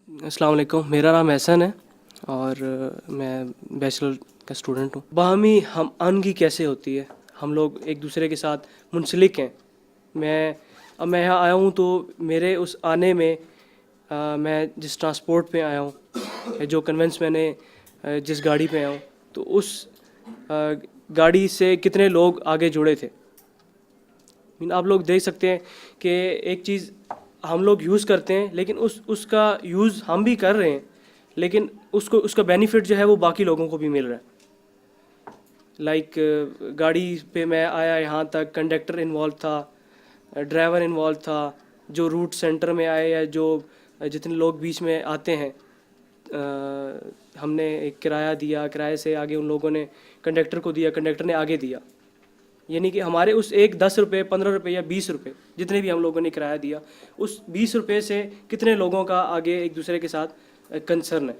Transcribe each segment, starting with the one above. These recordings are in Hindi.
अस्सलाम वालेकुम। मेरा नाम एहसन है और मैं बैचलर का स्टूडेंट हूँ। बाहमी हम आनगी कैसे होती है, हम लोग एक दूसरे के साथ मुंसलिक हैं। मैं यहाँ आया हूँ तो मेरे उस आने में मैं जिस ट्रांसपोर्ट पे आया हूँ, जो कन्वेंस मैंने जिस गाड़ी पे आया हूँ, तो उस गाड़ी से कितने लोग आगे जुड़े थे। आप लोग देख सकते हैं कि एक चीज़ हम लोग यूज़ करते हैं, लेकिन उसका यूज़ हम भी कर रहे हैं, लेकिन उसका बेनिफिट जो है वो बाकी लोगों को भी मिल रहा है। लाइक गाड़ी पे मैं आया यहाँ तक, कंडक्टर इन्वॉल्व था, ड्राइवर इन्वॉल्व था, जो रूट सेंटर में आए या जो जितने लोग बीच में आते हैं, हमने एक किराया दिया, किराए से आगे उन लोगों ने कंडक्टर को दिया, कंडक्टर ने आगे दिया। यानी कि हमारे उस एक 10 रुपये, 15 रुपये या 20 रुपये जितने भी हम लोगों ने किराया दिया, उस 20 रुपये से कितने लोगों का आगे एक दूसरे के साथ कंसर्न है।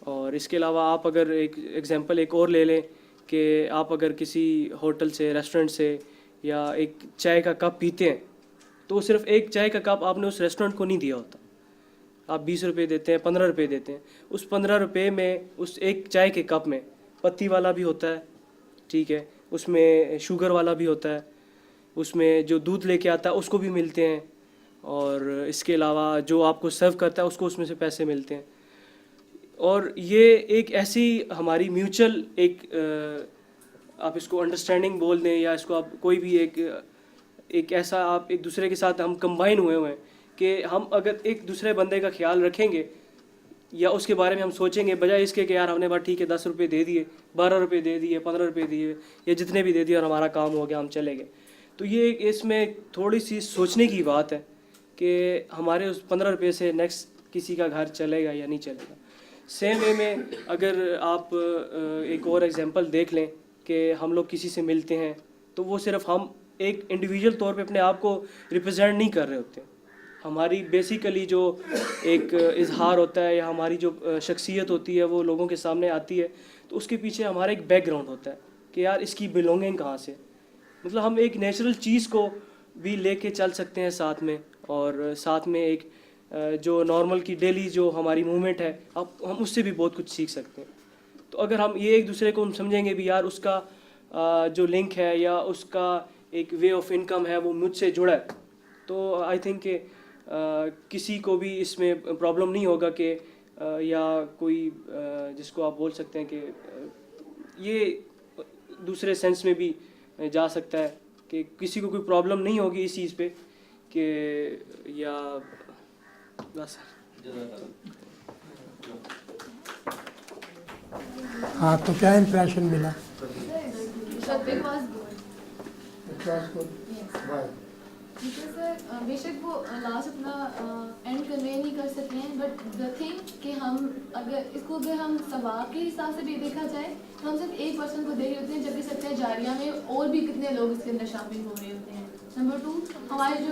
और इसके अलावा आप अगर एक एग्जांपल एक और ले लें कि आप अगर किसी होटल से, रेस्टोरेंट से या एक चाय का कप पीते हैं, तो वो सिर्फ एक चाय का कप आपने उस रेस्टोरेंट को नहीं दिया होता। आप 20 रुपये देते हैं, 15 रुपये देते हैं, उस 15 रुपये में उस एक चाय के कप में पत्ती वाला भी होता है, ठीक है, उसमें शुगर वाला भी होता है, उसमें जो दूध लेके आता है उसको भी मिलते हैं, और इसके अलावा जो आपको सर्व करता है उसको उसमें से पैसे मिलते हैं। और ये एक ऐसी हमारी म्यूचुअल आप इसको अंडरस्टैंडिंग बोल दें या इसको आप कोई भी एक ऐसा आप एक दूसरे के साथ हम कंबाइन हुए हुए हैं कि हम अगर एक दूसरे बंदे का ख्याल रखेंगे या उसके बारे में हम सोचेंगे, बजाय इसके कि यार हमने बात ठीक है 10 रुपये दे दिए, 12 रुपये दे दिए, 15 रुपये दिए, या जितने भी दे दिए और हमारा काम हो गया, हम चले गए। तो ये इसमें थोड़ी सी सोचने की बात है कि हमारे उस 15 रुपये से नेक्स्ट किसी का घर चलेगा या नहीं चलेगा। सेम वे में अगर आप एक और एग्जांपल देख लें कि हम लोग किसी से मिलते हैं, तो वो सिर्फ हम एक इंडिविजुअल तौर पे अपने आप को रिप्रेजेंट नहीं कर रहे होते। हमारी बेसिकली जो एक इजहार होता है या हमारी जो शख्सियत होती है वो लोगों के सामने आती है, तो उसके पीछे हमारा एक बैकग्राउंड होता है कि यार इसकी बिलोंगिंग कहाँ से। मतलब हम एक नेचुरल चीज़ को भी लेके चल सकते हैं साथ में, और साथ में एक जो नॉर्मल की डेली जो हमारी मूवमेंट है, अब हम उससे भी बहुत कुछ सीख सकते हैं। तो अगर हम ये एक दूसरे को हम समझेंगे भी यार उसका जो लिंक है या उसका एक वे ऑफ इनकम है वो मुझसे जुड़ा है, तो आई थिंक कि किसी को भी इसमें प्रॉब्लम नहीं होगा कि या कोई जिसको आप बोल सकते हैं कि ये दूसरे सेंस में भी जा सकता है कि किसी को कोई प्रॉब्लम नहीं होगी इस चीज़ पे कि या बस। हाँ, तो क्या इम्प्रेशन मिला? बेशक वो लास्ट अपना एंड कन्वे नहीं कर सकते हैं, बट द थिंग कि हम अगर हम सवाब के हिसाब से भी देखा जाए तो हम सिर्फ एक पर्सन को दे रहे होते हैं, जबकि सत्या जारिया में और भी कितने लोग इसके अंदर शामिल हो रहे होते हैं। नंबर 2, हमारे जो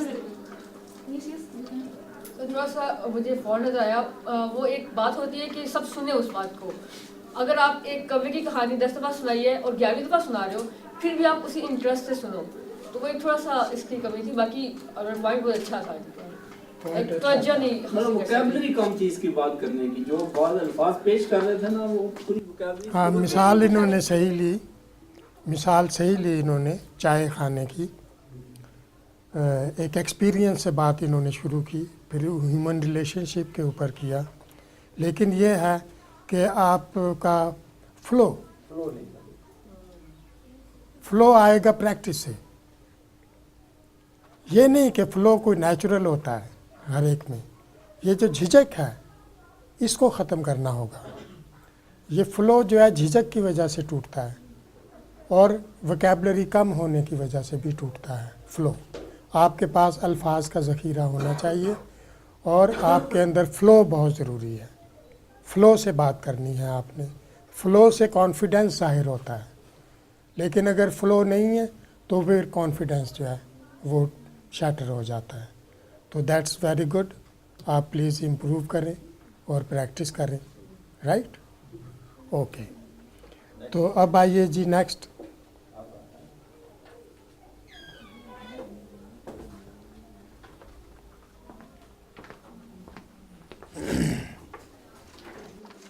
तो थोड़ा सा मुझे फ़ौरन नजर आया, वो एक बात होती है कि सब सुने उस बात को। अगर आप एक कवि की कहानी 10 दफ़ा सुनाई है और 11वीं दफ़ा सुना रहे हो, फिर भी आप उसी इंटरेस्ट से सुनो, तो वो एक थोड़ा सा इसकी कमी थी। बाकी पॉइंट बहुत अच्छा था, मतलब वोकैबुलरी कम थी इसकी बात करने की, जो बहुत अल्फाज पेश कर रहे थे ना वो पूरी वोकैबुलरी। हाँ, मिसाल इन्होंने सही ली, मिसाल सही ली इन्होंने चाय खाने की। एक एक्सपीरियंस से बात इन्होंने शुरू की, फिर ह्यूमन रिलेशनशिप के ऊपर किया, लेकिन ये है कि आपका फ्लो आएगा प्रैक्टिस से। ये नहीं कि फ़्लो कोई नेचुरल होता है हर एक में। ये जो झिझक है इसको ख़त्म करना होगा। ये फ़्लो जो है झिझक की वजह से टूटता है और वोकैबुलरी कम होने की वजह से भी टूटता है फ़्लो। आपके पास अल्फाज का ज़ख़ीरा होना चाहिए और आपके अंदर फ़्लो बहुत ज़रूरी है। फ़्लो से बात करनी है आपने, फ़्लो से कॉन्फिडेंस ज़ाहिर होता है, लेकिन अगर फ़्लो नहीं है तो फिर कॉन्फिडेंस जो है वो शटर हो जाता है। तो दैट्स वेरी गुड, आप प्लीज़ इम्प्रूव करें और प्रैक्टिस करें, राइट? ओके, तो अब आइए जी नेक्स्ट।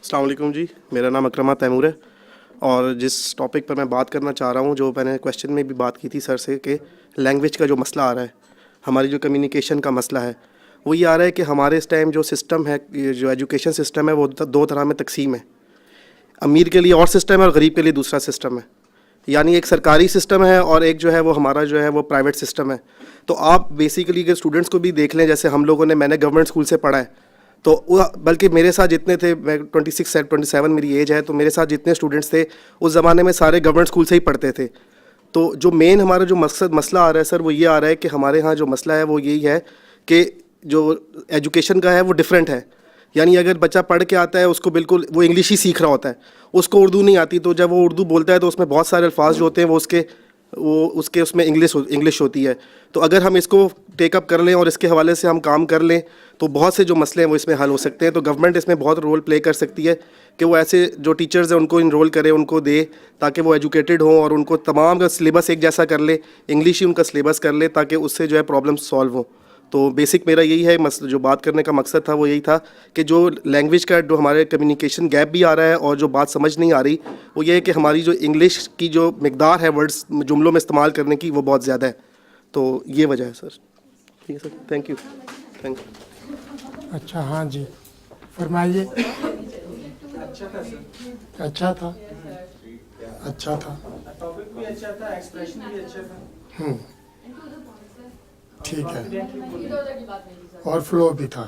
अस्सलाम वालेकुम जी, मेरा नाम अकरमा तैमूर है और जिस टॉपिक पर मैं बात करना चाह रहा हूँ, जो मैंने क्वेश्चन में भी बात की थी सर से कि लैंग्वेज का जो मसला आ रहा है, हमारी जो कम्युनिकेशन का मसला है, वो ये आ रहा है कि हमारे इस टाइम जो सिस्टम है, जो एजुकेशन सिस्टम है, वो दो तरह में तकसीम है। अमीर के लिए और सिस्टम है और गरीब के लिए दूसरा सिस्टम है। यानी एक सरकारी सिस्टम है और एक जो है वो हमारा जो है वो प्राइवेट सिस्टम है। तो आप बेसिकली अगर स्टूडेंट्स को भी देख लें, जैसे हम लोगों ने, मैंने गवर्नमेंट स्कूल से पढ़ा है, तो बल्कि मेरे साथ जितने थे, मैं 27 मेरी एज है, तो मेरे साथ जितने स्टूडेंट्स थे उस ज़माने में सारे गवर्नमेंट स्कूल से ही पढ़ते थे। तो जो मेन हमारा जो मसला आ रहा है सर, वो ये आ रहा है कि हमारे यहाँ जो मसला है वो यही है कि जो एजुकेशन का है वो डिफरेंट है। यानी अगर बच्चा पढ़ के आता है, उसको बिल्कुल वो इंग्लिश ही सीख रहा होता है, उसको उर्दू नहीं आती, तो जब वो उर्दू बोलता है तो उसमें बहुत सारे अल्फाज जो होते हैं वो उसके उसमें इंग्लिश होती है। तो अगर हम इसको टेकअप कर लें और इसके हवाले से हम काम कर लें तो बहुत से जो मसले हैं वो इसमें हल हो सकते हैं। तो गवर्नमेंट इसमें बहुत रोल प्ले कर सकती है कि वो ऐसे जो टीचर्स हैं उनको इनरोल करे, उनको दे, ताकि वो एजुकेटेड हों और उनको तमाम का सिलेबस एक जैसा कर ले, इंग्लिश ही उनका सिलेबस कर ले, ताकि उससे जो है प्रॉब्लम सॉल्व हो। तो बेसिक मेरा यही है जो बात करने का मकसद था वो यही था कि जो लैंग्वेज का जो हमारे कम्युनिकेशन गैप भी आ रहा है और जो बात समझ नहीं आ रही वो ये है कि हमारी जो इंग्लिश की जो मिकदार है वर्ड्स जुमलों में इस्तेमाल करने की, वो बहुत ज़्यादा है। तो ये वजह है सर। ठीक है सर, थैंक यू। अच्छा, हाँ जी, फरमाइए। अच्छा था, अच्छा था, टॉपिक भी अच्छा था, एक्सप्रेशन भी अच्छा था। ठीक है, और फ्लो भी था।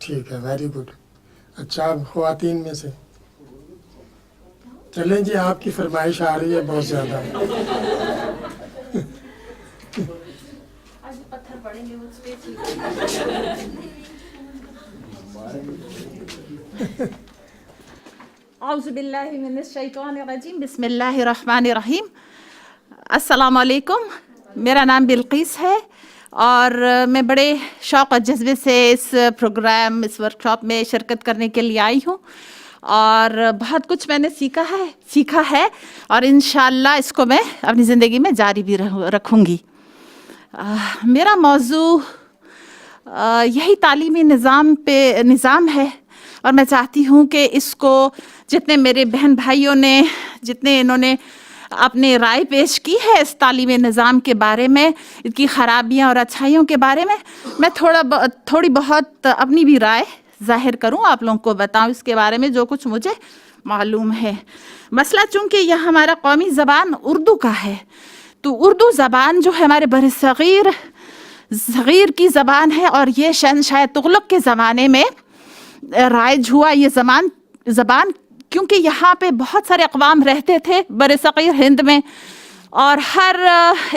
ठीक है, वेरी गुड। अच्छा, अब ख़वातीन में से चलें जी, आपकी फरमाइश आ रही है बहुत ज़्यादा। पत्थर पड़ेंगे उस पे। औज़ुबिल्लाहि मिनश्शैतानिर्रजीम, बिस्मिल्लाहिर्रहमानिर्रहीम। अस्सलाम वालेकुम, मेरा नाम बिल्किस है और मैं बड़े शौक़ और जज्बे से इस प्रोग्राम, इस वर्कशॉप में शिरकत करने के लिए आई हूँ और बहुत कुछ मैंने सीखा है और इंशाअल्लाह इसको मैं अपनी ज़िंदगी में जारी भी रखूँगी। मेरा मौजू यही तालीमी निज़ाम है और मैं चाहती हूँ कि इसको जितने मेरे बहन भाइयों ने, जितने इन्होंने अपनी राय पेश की है इस तालीमी निज़ाम के बारे में, इसकी ख़राबियाँ और अच्छाइयों के बारे में, मैं थोड़ी बहुत अपनी भी राय ज़ाहिर करूँ, आप लोगों को बताऊँ इसके बारे में जो कुछ मुझे मालूम है। मसला चूँकि यह हमारा कौमी ज़बान उर्दू का है, तो उर्दू ज़बान जो है हमारे बरसग़ीर की ज़बान है और ये शहंशाह तुग़लक़ के ज़माने में राइज हुआ ये ज़बान, क्योंकि यहाँ पे बहुत सारे अक़वाम रहते थे बरसग़ीर हिंद में और हर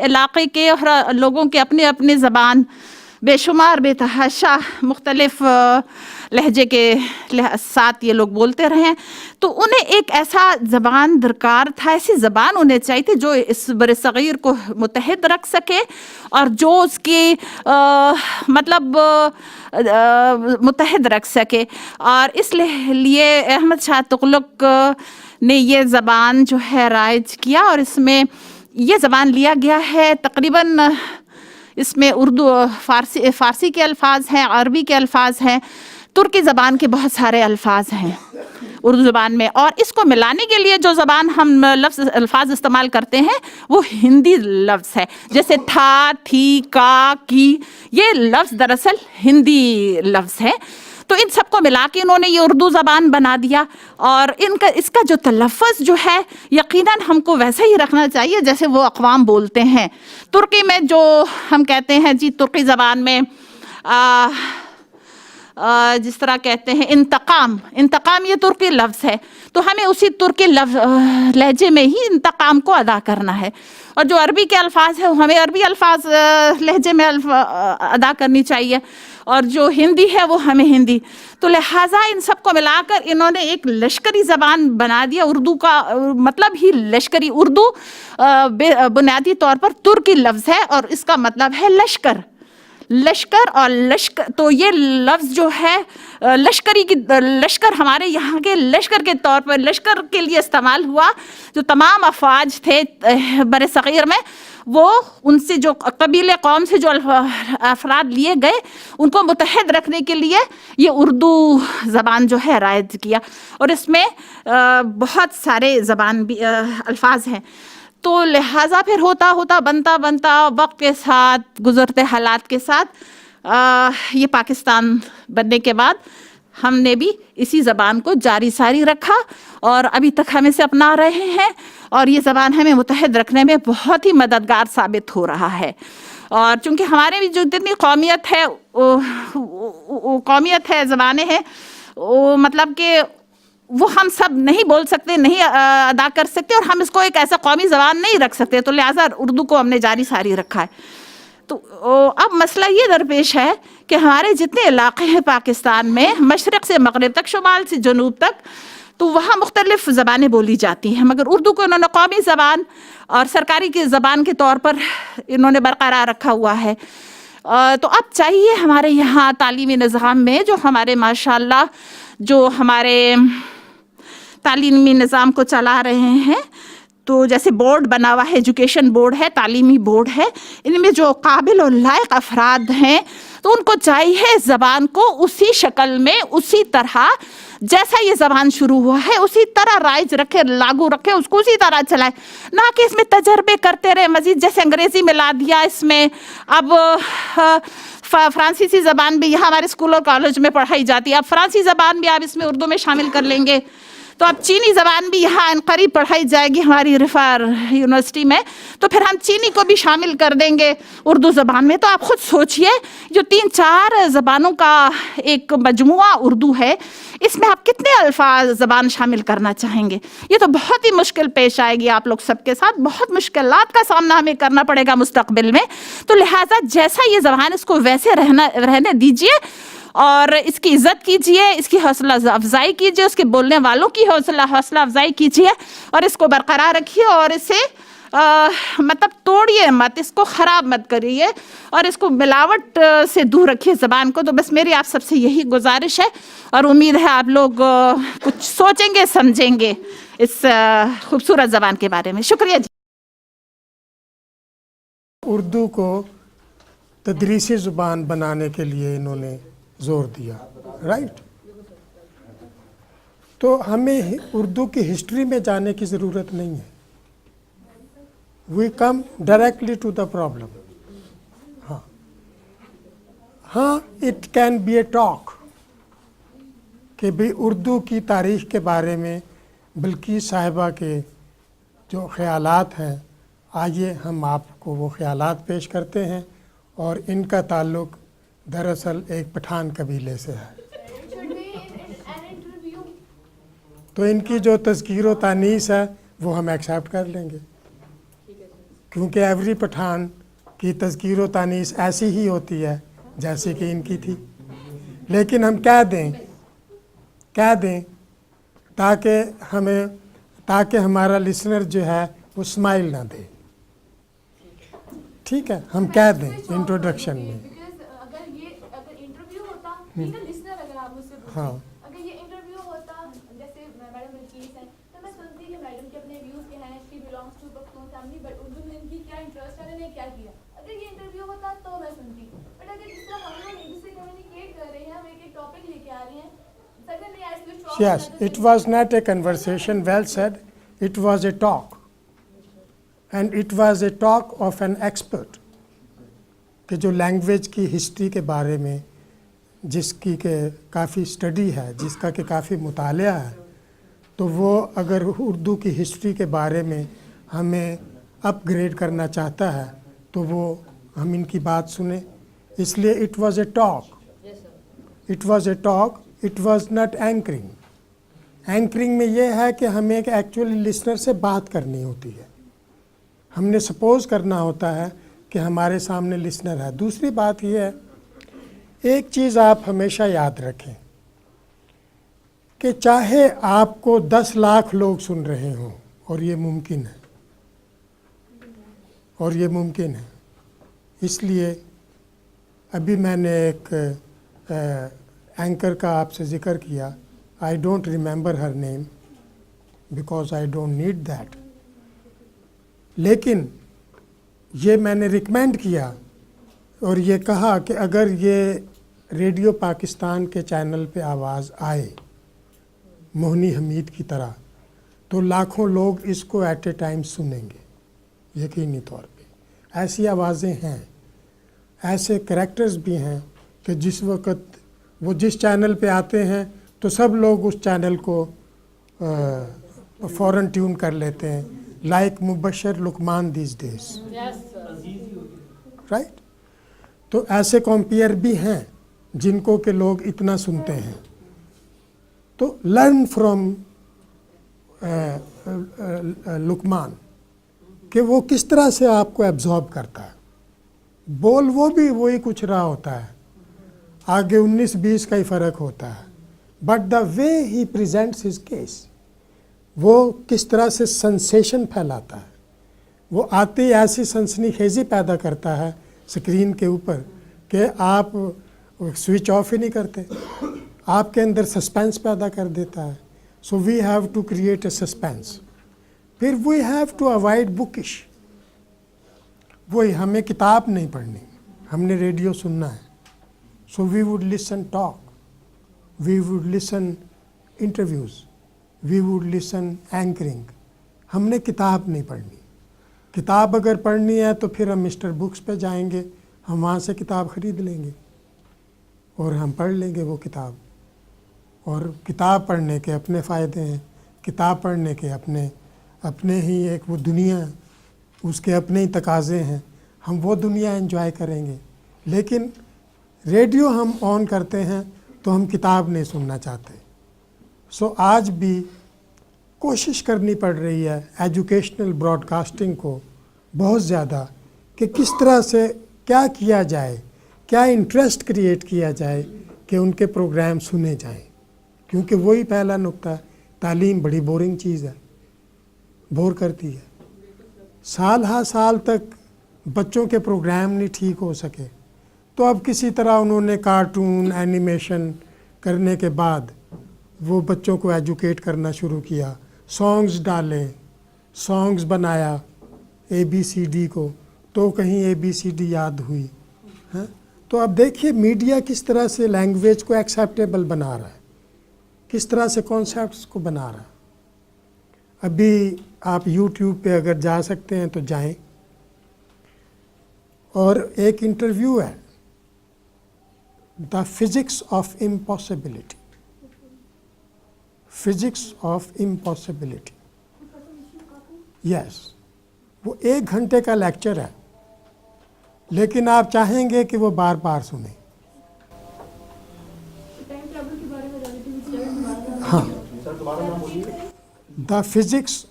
इलाक़े के और लोगों के अपने अपने ज़बान बेशुमार बेतहाशा मुख्तलिफ़ लहजे के साथ ये लोग बोलते रहे। तो उन्हें एक ऐसा ज़बान दरकार था, ऐसी ज़बान उन्हें चाहिए थी जो इस बरसग़ीर को मुत्तहिद रख सके और जो उसकी मतलब मुत्तहिद रख सके। और इसलिए अहमद शाह तुग़लक़ ने ये ज़बान जो है राइज किया और इसमें ये ज़बान लिया गया है। तकरीबन इसमें उर्दू फ़ारसी के अल्फाज हैं, अरबी के अल्फाज हैं, तुर्की ज़बान के बहुत सारे अल्फाज हैं उर्दू ज़बान में। और इसको मिलाने के लिए जो ज़बान हम अल्फाज इस्तेमाल करते हैं वो हिंदी लफ्ज़ है, जैसे था, थी, का, की, ये लफ्ज़ दरअसल हिंदी लफ्ज़ है। तो इन सबको मिला के इन्होंने ये उर्दू ज़बान बना दिया और इसका जो तलफ़्फ़ुज़ जो है यकीनन हमको वैसे ही रखना चाहिए जैसे वो अक़वाम बोलते हैं। तुर्की में जो हम कहते हैं जी, तुर्की ज़बान में जिस तरह कहते हैं इंतकाम ये तुर्की लफ्ज़ है, तो हमें उसी तुर्की लहजे में ही इंतकाम को अदा करना है। और जो अरबी के अल्फाज है हमें अरबी अल्फाज लहजे में अदा करनी चाहिए और जो हिंदी है वो हमें हिंदी। तो लिहाजा इन सब को मिलाकर इन्होंने एक लश्करी ज़बान बना दिया। उर्दू का मतलब ही लश्करी, उर्दू बुनियादी तौर पर तुर्की लफ्ज़ है और इसका मतलब है लश्कर। लश्कर और लश्कर, तो ये लफ्ज़ जो है लश्करी की, लश्कर हमारे यहाँ के लश्कर के तौर पर लश्कर के लिए इस्तेमाल हुआ। जो तमाम अफवाज थे बर सग़ीर में, वो उनसे जो कबीले कौम से जो अफराद लिए गए उनको मुत्तहद रखने के लिए ये उर्दू ज़बान जो है राइज किया। और इसमें बहुत सारे ज़बान भी अल्फाज हैं। तो लिहाजा फिर होता होता बनता बनता वक्त के साथ, गुज़रते हालात के साथ ये पाकिस्तान बनने के बाद हमने भी इसी ज़बान को जारी सारी रखा और अभी तक हम इसे अपना रहे हैं। और ये ज़बान हमें मुत्तहद रखने में बहुत ही मददगार साबित हो रहा है। और चूँकि हमारे भी जो जितनी कौमियत है ज़बानें हैं, वो मतलब कि वो हम सब नहीं बोल सकते, नहीं अदा कर सकते, और हम इसको एक ऐसा कौमी ज़बान नहीं रख सकते। तो लिहाजा उर्दू को हमने जारी सारी रखा है। तो अब मसला ये दरपेश है कि हमारे जितने इलाक़े हैं पाकिस्तान में, मशरक़ से मग़रिब तक, शुमाल से जनूब तक, तो वहाँ मुख्तलिफ़ ज़बानें बोली जाती हैं, मगर उर्दू को इन्होंने कौमी ज़बान और सरकारी की ज़बान के तौर पर इन्होंने बरकरार रखा हुआ है। तो अब चाहिए हमारे यहाँ तालीमी निज़ाम में, जो हमारे माशाअल्लाह जो हमारे तालीमी निज़ाम को चला रहे हैं, तो जैसे बोर्ड बना हुआ है, एजुकेशन बोर्ड है, तालीमी बोर्ड है, इनमें जो काबिल और लायक अफराद हैं, तो उनको चाहिए ज़बान को उसी शक्ल में, उसी तरह जैसा ये ज़बान शुरू हुआ है उसी तरह राइज रखे, लागू रखे, उसको उसी तरह चलाए, ना कि इसमें तजर्बे करते रहे मज़ीद। जैसे अंग्रेज़ी मिला दिया इसमें, अब फ़्रांसीसी ज़बान भी यहाँ हमारे स्कूल और कॉलेज में पढ़ाई जाती है, अब फ़्रांसी ज़बान भी आप इसमें उर्दू में शामिल कर लेंगे। तो अब चीनी ज़बान भी यहाँ करीब पढ़ाई जाएगी हमारी रिफार यूनिवर्सिटी में, तो फिर हम चीनी को भी शामिल कर देंगे उर्दू ज़बान में। तो आप ख़ुद सोचिए, जो 3-4 ज़बानों का एक मजमुआ उर्दू है, इसमें आप कितने अल्फाज ज़बान शामिल करना चाहेंगे? ये तो बहुत ही मुश्किल पेश आएगी आप लोग सबके साथ, बहुत मुश्किलात का सामना हमें करना पड़ेगा मुस्तक़बिल में। तो लिहाजा जैसा ये ज़बान, इसको वैसे रहने दीजिए और इसकी इज़्ज़त कीजिए, इसकी हौसला अफजाई कीजिए, उसके बोलने वालों की हौसला अफजाई कीजिए और इसको बरकरार रखिए और इसे मतलब तोड़िए मत, इसको ख़राब मत करिए और इसको मिलावट से दूर रखिए ज़बान को। तो बस मेरी आप सबसे यही गुजारिश है और उम्मीद है आप लोग कुछ सोचेंगे समझेंगे इस खूबसूरत ज़बान के बारे में। शुक्रिया जी। उर्दू को तदरीसी ज़ुबान बनाने के लिए इन्होंने ज़ोर दिया, राइट। तो हमें उर्दू की हिस्ट्री में जाने की ज़रूरत नहीं है, we come directly to the problem. हाँ, it can be a talk कि भाई उर्दू की तारीख़ के बारे में बिल्किस साहिबा के जो ख़यालात हैं, आइए हम आपको वो ख़यालात पेश करते हैं। और इनका ताल्लुक़ दरअसल एक पठान कबीले से है। तो इनकी जो तज़कीर व तानीस है वो हम एक्सेप्ट कर लेंगे, क्योंकि एवरी पठान की तज़कीर व तानीस ऐसी ही होती है जैसे कि इनकी थी। लेकिन हम कह दें ताकि हमारा लिसनर जो है वो स्माइल ना दे, ठीक है, हम कह दें इंट्रोडक्शन में। हाँ, अगर ये इंटरव्यू होता, जैसे मैडम बिल्किस हैं, तो मैं सुनती कि मैडम के अपने व्यूज क्या हैं, she belongs to Pakhtun family, but Urdu में इनकी क्या इंटरेस्ट है, इन्होंने क्या किया। अगर ये इंटरव्यू होता तो मैं सुनती, बट अगर जिस तरह हम लोग एक दूसरे कम्युनिकेट कर रहे हैं, हम एक टॉपिक लेके आ रहे हैं, suddenly I switch off. yes, it was not a conversation, well said, it was a talk, and it was a talk of an expert कि जो लैंग्वेज की हिस्ट्री के बारे में जिसकी के काफ़ी स्टडी है, जिसका के काफ़ी मुतालिया है, तो वो अगर उर्दू की हिस्ट्री के बारे में हमें अपग्रेड करना चाहता है तो वो हम इनकी बात सुने। इसलिए it was a talk, it was a talk, it was not anchoring. Anchoring में ये है कि हमें एक एक्चुअली लिसनर से बात करनी होती है, हमने सपोज़ करना होता है कि हमारे सामने लिसनर है। दूसरी बात यह है, एक चीज़ आप हमेशा याद रखें कि चाहे आपको 10 लाख लोग सुन रहे हों, और ये मुमकिन है, इसलिए अभी मैंने एक एंकर का आपसे जिक्र किया, I don't remember her name because I don't need that, लेकिन ये मैंने रिकमेंड किया और ये कहा कि अगर ये रेडियो पाकिस्तान के चैनल पे आवाज़ आए मोहनी हमीद की तरह, तो लाखों लोग इसको एट ए टाइम सुनेंगे यकीनी तौर पे। ऐसी आवाज़ें हैं, ऐसे करैक्टर्स भी हैं कि जिस वक्त वो जिस चैनल पे आते हैं तो सब लोग उस चैनल को फ़ौरन ट्यून कर लेते हैं, like Mubashir Luqman these days, right. तो ऐसे कॉम्पियर भी हैं जिनको के लोग इतना सुनते हैं। तो लर्न फ्रॉम लुकमान कि वो किस तरह से आपको एब्जॉर्ब करता है। बोल वो भी वही कुछ रहा होता है, आगे 19-20 का ही फ़र्क होता है, but the way he presents his case, वो किस तरह से सेंसेशन फैलाता है, वो आते ही ऐसी सनसनीखेज़ी पैदा करता है स्क्रीन के ऊपर कि आप स्विच ऑफ ही नहीं करते, आपके अंदर सस्पेंस पैदा कर देता है। So we have to create a suspense. फिर we have to avoid bookish, वही हमें किताब नहीं पढ़नी, हमने रेडियो सुनना है। So we would listen talk, we would listen interviews, we would listen anchoring. हमने किताब नहीं पढ़नी। किताब अगर पढ़नी है तो फिर हम मिस्टर बुक्स पे जाएंगे, हम वहाँ से किताब ख़रीद लेंगे और हम पढ़ लेंगे वो किताब। और किताब पढ़ने के अपने फ़ायदे हैं, किताब पढ़ने के अपने ही एक वो दुनिया, उसके अपने ही तकाज़े हैं, हम वो दुनिया एंजॉय करेंगे। लेकिन रेडियो हम ऑन करते हैं तो हम किताब नहीं सुनना चाहते। सो आज भी कोशिश करनी पड़ रही है एजुकेशनल ब्रॉडकास्टिंग को बहुत ज़्यादा, कि किस तरह से क्या किया जाए, क्या इंटरेस्ट क्रिएट किया जाए कि उनके प्रोग्राम सुने जाएं। क्योंकि वही पहला नुक्ता, तालीम बड़ी बोरिंग चीज़ है, बोर करती है। साल हा साल तक बच्चों के प्रोग्राम नहीं ठीक हो सके, तो अब किसी तरह उन्होंने कार्टून एनिमेशन करने के बाद वो बच्चों को एजुकेट करना शुरू किया। सॉन्ग्स डाले, सॉन्ग्स बनाया ABCD को, तो कहीं ABCD याद हुई है। तो अब देखिए मीडिया किस तरह से लैंग्वेज को एक्सेप्टेबल बना रहा है, किस तरह से कॉन्सेप्ट्स को बना रहा है। अभी आप YouTube पे अगर जा सकते हैं तो जाएं, और एक इंटरव्यू है the physics of impossibility, physics of impossibility, yes, वो 1 घंटे का लेक्चर है, लेकिन आप चाहेंगे कि वो बार बार सुने। हाँ, द फिजिक्स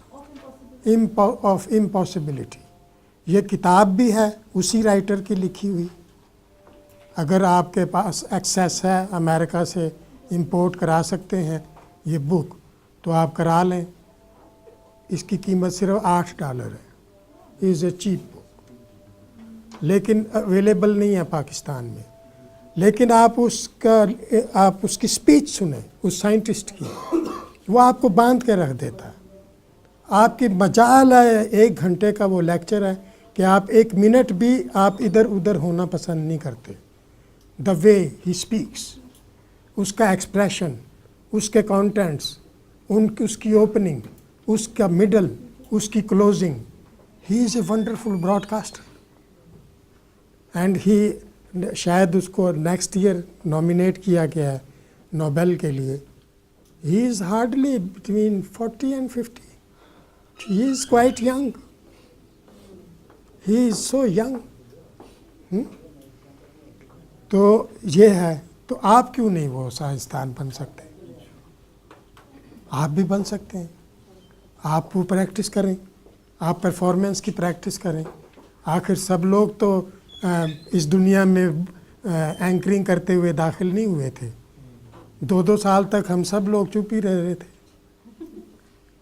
ऑफ इम्पॉसिबिलिटी, ये किताब भी है उसी राइटर की लिखी हुई। अगर आपके पास एक्सेस है, अमेरिका से इंपोर्ट करा सकते हैं ये बुक, तो आप करा लें। इसकी कीमत सिर्फ $8 है। इज़ ए चीप बुक, लेकिन अवेलेबल नहीं है पाकिस्तान में। लेकिन आप उसकी स्पीच सुने उस साइंटिस्ट की, वो आपको बांध के रख देता है। आपकी मजाल है, 1 घंटे का वो लेक्चर है कि आप 1 मिनट भी आप इधर उधर होना पसंद नहीं करते। द वे ही स्पीक्स, उसका एक्सप्रेशन, उसके कंटेंट्स, उसकी ओपनिंग, उसका मिडल, उसकी closing, he is a wonderful broadcaster. And he शायद उसको नेक्स्ट ईयर नॉमिनेट किया गया है नोबेल के लिए। He is hardly between 40 and 50. He is quite young. He is so young. तो ये है, तो आप क्यों नहीं वो साइंसदान बन सकते? आप भी बन सकते हैं। आप वो प्रैक्टिस करें, आप परफॉर्मेंस की प्रैक्टिस करें। आखिर सब लोग तो इस दुनिया में एंकरिंग करते हुए दाखिल नहीं हुए थे। 2-2 साल तक हम सब लोग चुप ही रह रहे थे।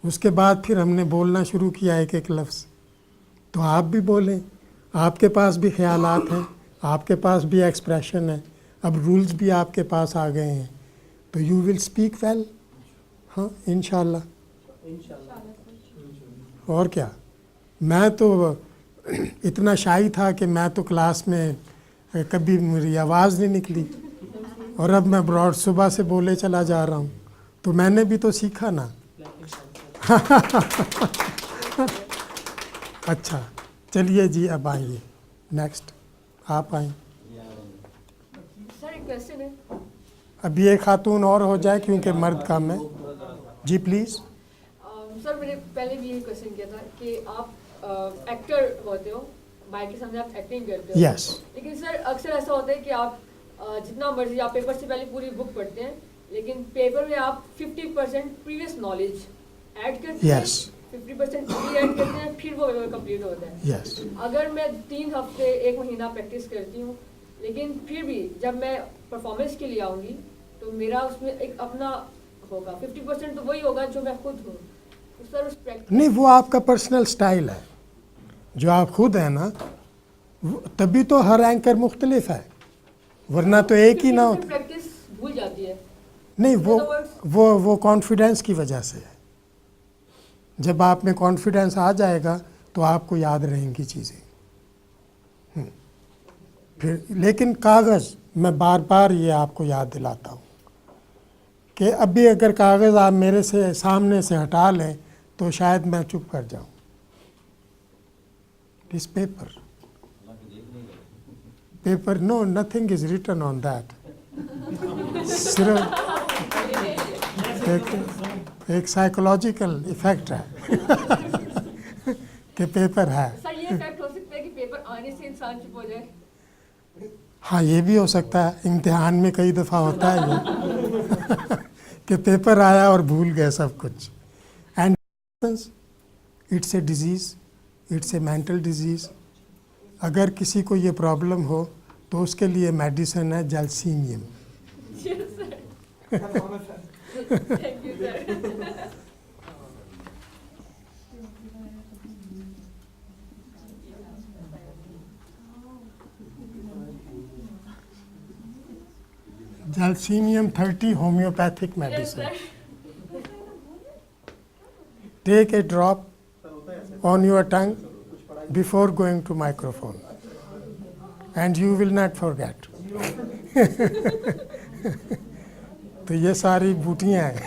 उसके बाद फिर हमने बोलना शुरू किया एक एक लफ्ज़। तो आप भी बोलें, आपके पास भी ख्यालात हैं, आपके पास भी एक्सप्रेशन है, अब रूल्स भी आपके पास आ गए हैं, तो यू विल स्पीक वेल, हाँ इंशाल्लाह। और क्या, मैं तो इतना शाई था कि मैं तो क्लास में कभी मेरी आवाज़ नहीं निकली, और अब मैं ब्रॉड सुबह से बोले चला जा रहा हूँ, तो मैंने भी तो सीखा ना। अच्छा चलिए जी, अब आइए नेक्स्ट, आप आए। सर एक क्वेश्चन है। अब ये खातून और हो जाए क्योंकि मर्द कम है। जी प्लीज़। सर मैंने पहले भी ये क्वेश्चन किया था कि आप एक्टर होते हो, माइक के सामने आप एक्टिंग करते हो। Yes. लेकिन सर अक्सर ऐसा होता है कि आप जितना मर्जी आप पेपर से पहले पूरी बुक पढ़ते हैं, लेकिन पेपर में आप 50% प्रीवियस नॉलेज ऐड करते हैं, Yes. 50% ऐड करते हैं, फिर वो पेपर कंप्लीट होता है। यस। अगर मैं 3 हफ्ते 1 महीना प्रैक्टिस करती हूँ, लेकिन फिर भी जब मैं परफॉर्मेंस के लिए आऊँगी तो मेरा उसमें एक अपना होगा, 50% तो वही होगा जो मैं खुद हूँ। तो सर उस प्रैक्टिस नहीं, वो आपका पर्सनल स्टाइल है, जो आप खुद हैं ना, तभी तो हर एंकर मुख्तलिफ है, वरना तो एक ही ना होता। प्रैक्टिस भूल जाती है। नहीं, वो कॉन्फिडेंस की वजह से है। जब आप में कॉन्फिडेंस आ जाएगा तो आपको याद रहेंगी चीज़ें। फिर लेकिन कागज़, मैं बार बार ये आपको याद दिलाता हूँ कि अभी अगर कागज़ आप मेरे से सामने से हटा लें तो शायद मैं चुप कर जाऊँ। This paper no, nothing is written on that. सिर्फ एक साइकोलॉजिकल इफेक्ट है कि पेपर है। सर ये इफेक्ट हो सकता है कि पेपर आने से इंसान चुप हो जाए। हाँ, ये भी हो सकता है, इम्तिहान में कई दफ़ा होता है ये कि पेपर आया और भूल गए सब कुछ। And it's a disease, it's a mental disease. अगर किसी को ये प्रॉब्लम हो तो उसके लिए मेडिसिन है gelsemium. Thank you sir. Gelsemium 30 homeopathic medicine. Take a drop on your tongue before going to microphone, and you will not forget. तो ये सारी बूटियाँ हैं।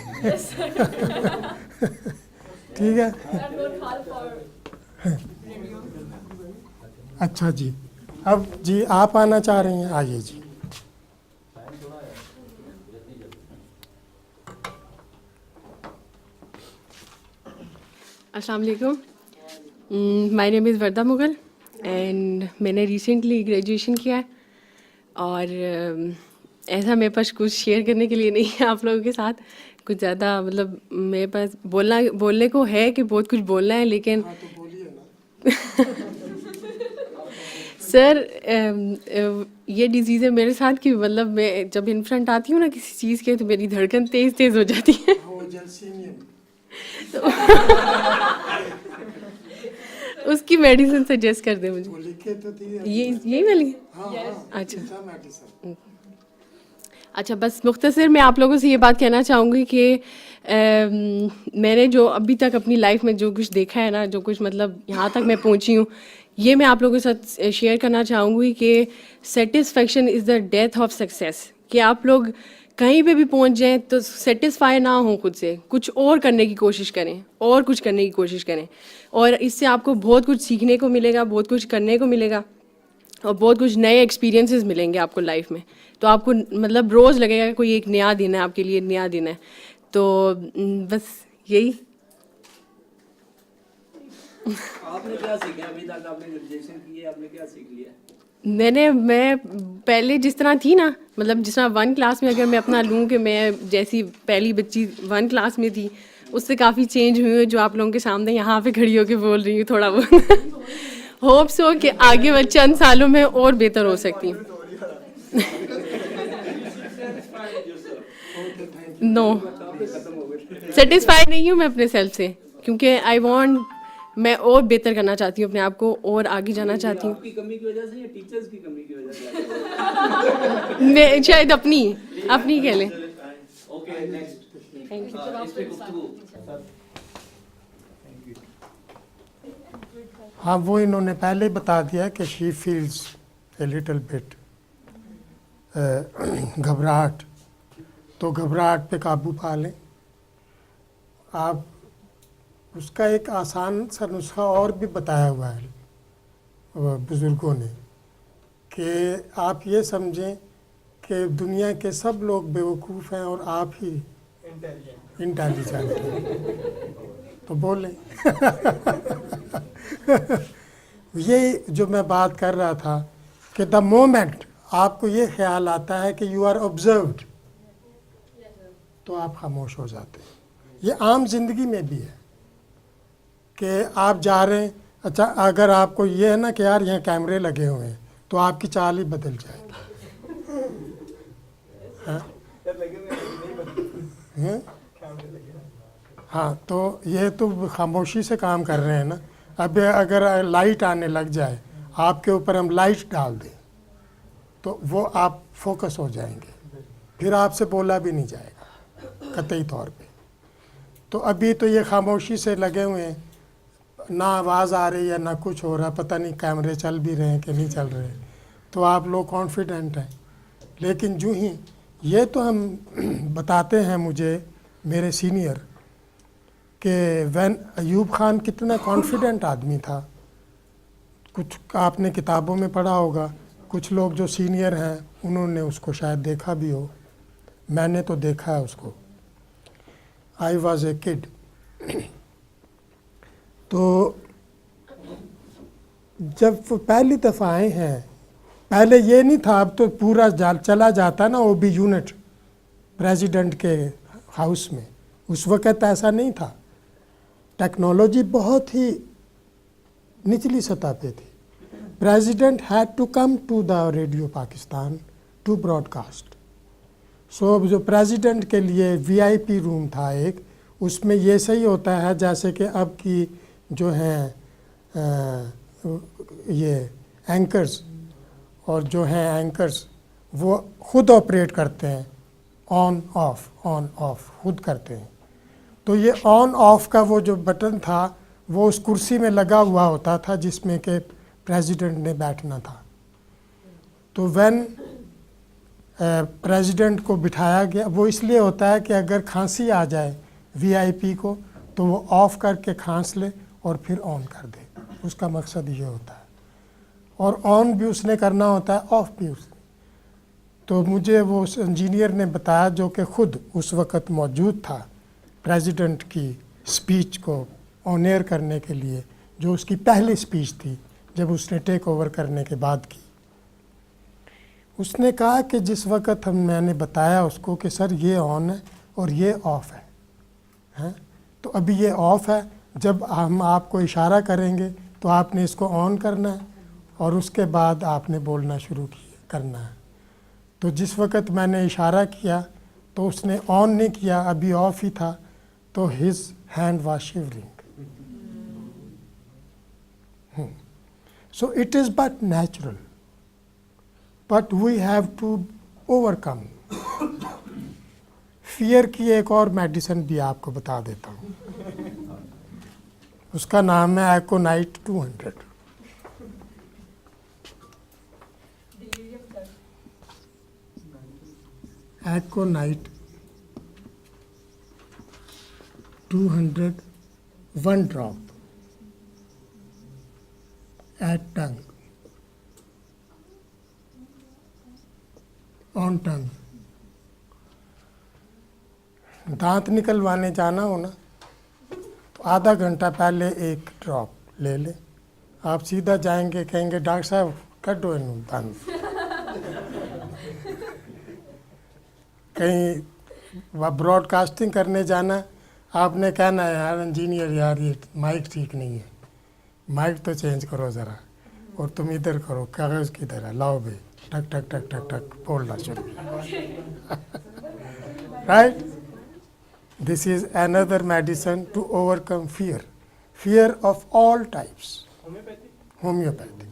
ठीक है। अच्छा जी, अब जी आप आना चाह रही हैं, आइए जी। अस्सलाम वालेकुम, my name is Warda Mughal and मैंने रिसेंटली ग्रेजुएशन किया है, और ऐसा मेरे पास कुछ शेयर करने के लिए नहीं है आप लोगों के साथ कुछ ज़्यादा, मतलब मेरे पास बोलने को है कि बहुत कुछ बोलना है, लेकिन सर ये डिज़ीज़ है मेरे साथ कि मतलब मैं जब इन फ्रंट आती हूँ ना किसी चीज़ के, तो मेरी धड़कन तेज़ तेज़ हो जाती है। उसकी मेडिसिन सजेस्ट कर दे मुझे। ये यही वाली? अच्छा, बस मुख्तसर मैं आप लोगों से ये बात कहना चाहूँगी कि मैंने जो अभी तक अपनी लाइफ में जो कुछ देखा है ना, जो कुछ मतलब यहाँ तक मैं पहुँची हूँ, ये मैं आप लोगों के साथ शेयर करना चाहूँगी कि satisfaction is the death of success. कि आप लोग कहीं पे भी पहुँच जाएं तो सेटिस्फाई ना हो खुद से, कुछ और करने की कोशिश करें, और कुछ करने की कोशिश करें, और इससे आपको बहुत कुछ सीखने को मिलेगा, बहुत कुछ करने को मिलेगा, और बहुत कुछ नए एक्सपीरियंसेस मिलेंगे आपको लाइफ में। तो आपको मतलब रोज़ लगेगा कि कोई एक नया दिन है, आपके लिए नया दिन है। तो बस यही। आपने क्या सीखा अभी तक? आपने ग्रेजुएशन की है, आपने क्या सीख लिया? मैं पहले जिस तरह थी ना, मतलब जिस तरह 1 क्लास में अगर मैं अपना लूँ कि मैं जैसी पहली बच्ची 1 क्लास में थी, उससे काफ़ी चेंज हुई है, जो आप लोगों के सामने यहाँ पे खड़ी होकर बोल रही हूँ थोड़ा बहुत। होप्स हो कि आगे चंद सालों में और बेहतर हो सकती हूँ। नो, सेटिस्फाइड नहीं हूँ मैं अपने सेल्फ से, क्योंकि आई वांट मैं और बेहतर करना चाहती हूँ अपने आप को और आगे जाना चाहती हूँ। आपकी कमी की वजह से या टीचर्स की कमी की वजह से? मैं शायद अपनी कह लें। Okay next. Thank you. इस पे गुफ्तगू हाँ, वो इन्होंने पहले ही बता दिया कि she feels a little bit घबराहट, तो घबराहट पे काबू पा लें आप। उसका एक आसान सा नुस्खा और भी बताया हुआ है बुज़ुर्गों ने, कि आप ये समझें कि दुनिया के सब लोग बेवकूफ़ हैं और आप ही इंटेलिजेंट हैं, तो बोलें। ये जो मैं बात कर रहा था कि द मोमेंट आपको ये ख्याल आता है कि यू आर ऑब्जर्व्ड, तो आप खामोश हो जाते हैं। ये आम जिंदगी में भी है कि आप जा रहे हैं, अच्छा अगर आपको ये है ना कि यार यहाँ कैमरे लगे हुए हैं, तो आपकी चाल ही बदल जाएगी। हाँ, तो ये तो खामोशी से काम कर रहे हैं ना। अब अगर लाइट आने लग जाए आपके ऊपर, हम लाइट डाल दें, तो वो आप फोकस हो जाएंगे, फिर आपसे बोला भी नहीं जाएगा कतई तौर पे। तो अभी तो ये खामोशी से लगे हुए हैं, ना आवाज़ आ रही है ना कुछ हो रहा, पता नहीं कैमरे चल भी रहे हैं कि नहीं चल रहे, तो आप लोग कॉन्फिडेंट हैं। लेकिन जो ही ये तो हम बताते हैं मुझे मेरे सीनियर कि वैन अयूब ख़ान कितना कॉन्फिडेंट आदमी था। कुछ आपने किताबों में पढ़ा होगा, कुछ लोग जो सीनियर हैं उन्होंने उसको शायद देखा भी हो, मैंने तो देखा है उसको। I was a kid. तो जब वो पहली दफ़ा आए हैं, पहले ये नहीं था, अब तो पूरा चला जाता ना वो भी यूनिट प्रेसिडेंट के हाउस में। उस वक़्त ऐसा नहीं था, टेक्नोलॉजी बहुत ही निचली सतह पे थी। President had to come to the radio Pakistan to broadcast. So जो प्रेसिडेंट के लिए वीआईपी रूम था एक, उसमें ये सही होता है जैसे कि अब की जो हैं ये एंकर्स और जो हैं एंकर्स वो खुद ऑपरेट करते हैं, ऑन ऑफ खुद करते हैं। तो ये ऑन ऑफ का वो जो बटन था वो उस कुर्सी में लगा हुआ होता था जिसमें कि प्रेसिडेंट ने बैठना था। तो व्हेन प्रेसिडेंट को बिठाया गया, वो इसलिए होता है कि अगर खांसी आ जाए वीआईपी को तो वो ऑफ़ करके खांस ले और फिर ऑन कर दे, उसका मकसद ये होता है। और ऑन भी उसने करना होता है, ऑफ़ भी उसने। तो मुझे वो उस इंजीनियर ने बताया जो कि ख़ुद उस वक़्त मौजूद था प्रेसिडेंट की स्पीच को ऑन एयर करने के लिए, जो उसकी पहली स्पीच थी जब उसने टेक ओवर करने के बाद की। उसने कहा कि जिस वक़्त मैंने बताया उसको कि सर ये ऑन है और ये ऑफ़ है, हैं, तो अभी ये ऑफ़ है, जब हम आपको इशारा करेंगे तो आपने इसको ऑन करना है और उसके बाद आपने बोलना शुरू करना है। तो जिस वक़्त मैंने इशारा किया तो उसने ऑन नहीं किया, अभी ऑफ़ ही था, तो his hand was shivering. So it is but natural, but we have to overcome. Fear की एक और मेडिसिन भी आपको बता देता हूँ, उसका नाम है एकोनाइट 200। एकोनाइट 200 1 ड्रॉप एट टंग, ऑन टंग। दांत निकलवाने जाना हो ना तो आधा घंटा पहले एक ड्रॉप ले लें, आप सीधा जाएंगे, कहेंगे डॉक्टर साहब कटो इनू दांत। कहीं ब्रॉडकास्टिंग करने जाना, आपने कहना है यार इंजीनियर यार ये माइक ठीक नहीं है, माइक तो चेंज करो ज़रा, और तुम इधर करो, कागज़ किधर है, लाओ भाई, टक टक टक टक टक बोलना शुरू। Right, this is another medicine to overcome fear. fear of all types. Homeopathy.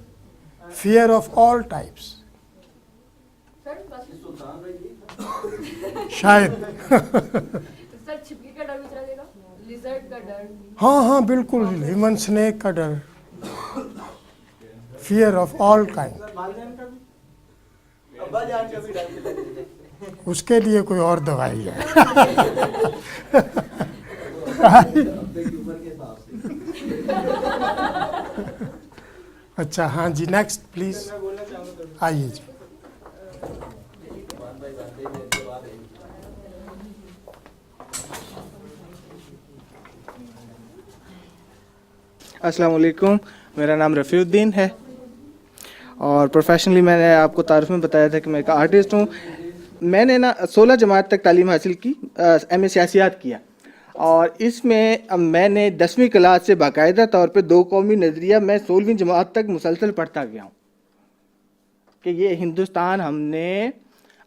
Fear of all types. शायद सर छिपकली का डर भी चला देगा, लिजर्ड का डर, हाँ हाँ बिल्कुल, ह्यूमन स्नेक का डर, फियर ऑफ ऑल काइंड, उसके लिए कोई और दवाई है। अच्छा हाँ जी, नेक्स्ट प्लीज आइए जी। अस्सलाम वालेकुम, मेरा नाम रफ़ीउद्दीन है और प्रोफेशनली मैंने आपको तारुफ में बताया था कि मैं एक आर्टिस्ट हूँ। मैंने ना 16 जमात तक तालीम हासिल की, एम ए सियासियात किया और इसमें मैंने 10वीं क्लास से बाकायदा तौर पे दो कौमी नज़रिया मैं 16वीं जमात तक मुसलसल पढ़ता गया हूँ कि ये हिंदुस्तान हमने